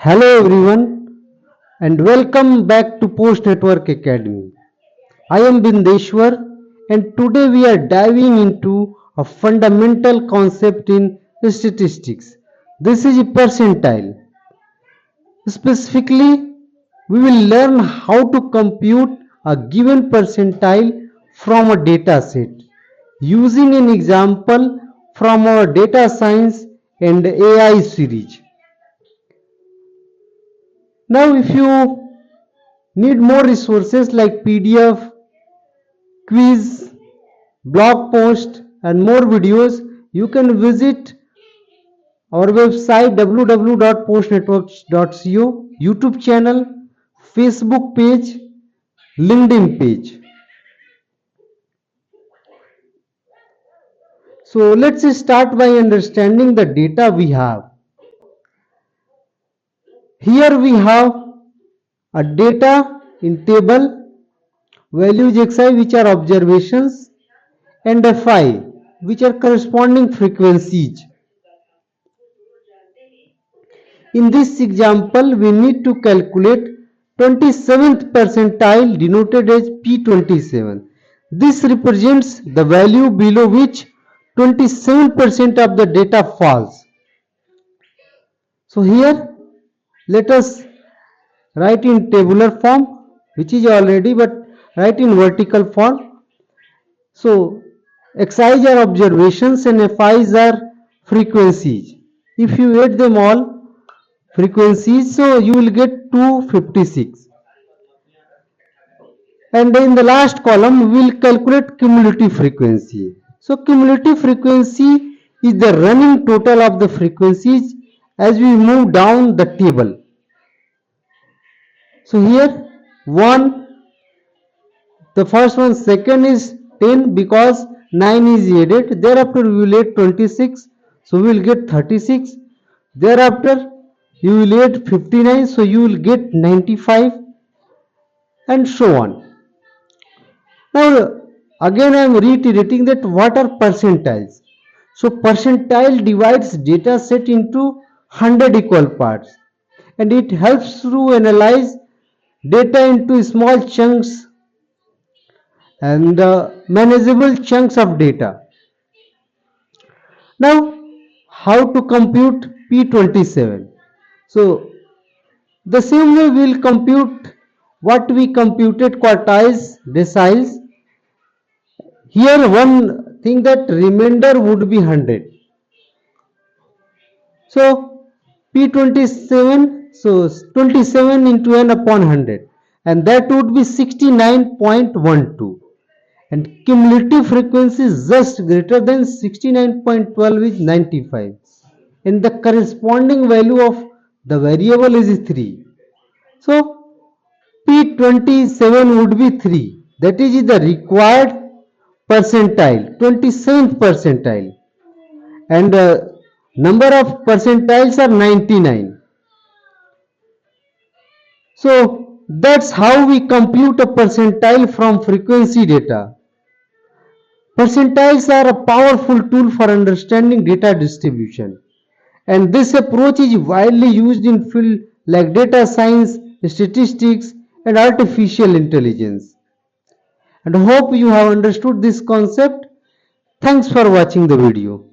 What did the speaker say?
Hello everyone and welcome back to Postnetwork Academy. I am Bindeshwar and today we are diving into a fundamental concept in statistics. This is a percentile. Specifically, we will learn how to compute a given percentile from a data set using an example from our data science and AI series. Now, if you need more resources like PDF, quiz, blog post, and more videos, you can visit our website www.postnetworks.co, YouTube channel, Facebook page, LinkedIn page. So let's start by understanding the data we have. Here we have a data in table, values xi which are observations and fi which are corresponding frequencies. In this example, we need to calculate 27th percentile denoted as P27. This represents the value below which 27% of the data falls. So here, let us write in tabular form, which is already, but write in vertical form. So xi's are observations and fi's are frequencies. If you add them all, frequencies, so you will get 256. And in the last column we will calculate cumulative frequency. So cumulative frequency is the running total of the frequencies as we move down the table. So here 1, the first one, second is 10 because 9 is added, thereafter we will add 26, so we will get 36, thereafter you will add 59, so you will get 95, and so on. Now again I am reiterating that what are percentiles. So percentile divides data set into 100 equal parts and it helps to analyze data into small chunks and manageable chunks of data. Now how to compute P27? So the same way we will compute what we computed quartiles, deciles. Here one thing that remainder would be 100. So P27, so 27 into n upon 100 and that would be 69.12 and cumulative frequency is just greater than 69.12 is 95 and the corresponding value of the variable is 3. So P27 would be 3, that is the required percentile, 27th percentile, and number of percentiles are 99. So that's how we compute a percentile from frequency data. Percentiles are a powerful tool for understanding data distribution, and this approach is widely used in fields like data science, statistics, and artificial intelligence. And hope you have understood this concept. Thanks for watching the video.